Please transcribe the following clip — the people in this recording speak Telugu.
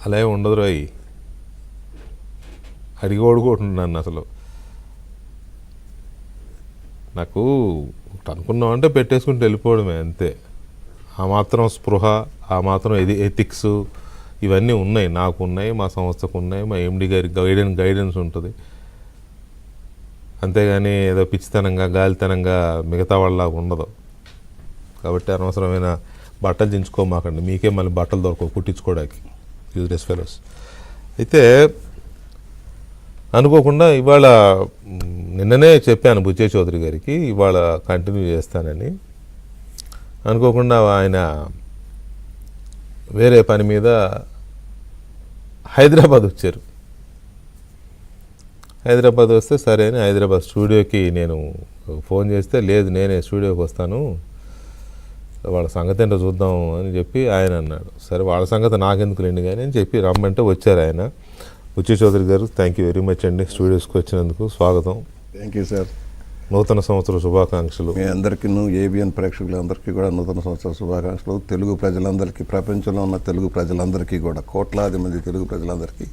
అలా ఏమి ఉండదు రాయి, అడిగి ఓడుకుంటున్నాను అసలు. నాకు ఒకటి అనుకున్నామంటే పెట్టేసుకుంటూ వెళ్ళిపోవడమే అంతే. ఆ మాత్రం స్పృహ, ఆ మాత్రం ఎథిక్స్ ఇవన్నీ ఉన్నాయి, నాకు ఉన్నాయి, మా సంస్థకు ఉన్నాయి, మా ఎండి గారి గైడెన్స్ ఉంటుంది. అంతేగాని ఏదో పిచ్చితనంగా గాలితనంగా మిగతా వాళ్ళలాగా ఉండదు. కాబట్టి అనవసరమైన బట్టలు దించుకోమాకండి, మీకే మళ్ళీ బట్టలు దొరకవు కుట్టించుకోవడానికి, యూజ్లెస్ ఫెలోస్. అయితే అనుకోకుండా ఇవాళ నిన్ననే చెప్పాను బుచ్చే చౌదరి గారికి ఇవాళ కంటిన్యూ చేస్తానని. అనుకోకుండా ఆయన వేరే పని మీద హైదరాబాద్ వచ్చారు. హైదరాబాద్ వస్తే సరే అని హైదరాబాద్ స్టూడియోకి నేను ఫోన్ చేస్తే, లేదు నేనే స్టూడియోకి వస్తాను, వాళ్ళ సంగతి ఏంటో చూద్దాం అని చెప్పి ఆయన అన్నాడు. సరే వాళ్ళ సంగతి నాకెందుకు లేండి కానీ అని చెప్పి రమ్మంటే వచ్చారు ఆయన. బుచ్చే చౌదరి గారు, థ్యాంక్ యూ వెరీ మచ్ అండి, స్టూడియోస్కి వచ్చినందుకు స్వాగతం. Thank you sir. నూతన సంవత్సర శుభాకాంక్షలు. మీ అందరికీ, ఏబిఎన్ ప్రేక్షకులందరికీ కూడా నూతన సంవత్సర శుభాకాంక్షలు. తెలుగు ప్రజలందరికీ, ప్రపంచంలో ఉన్న తెలుగు ప్రజలందరికీ కూడా, కోట్లాది మంది తెలుగు ప్రజలందరికీ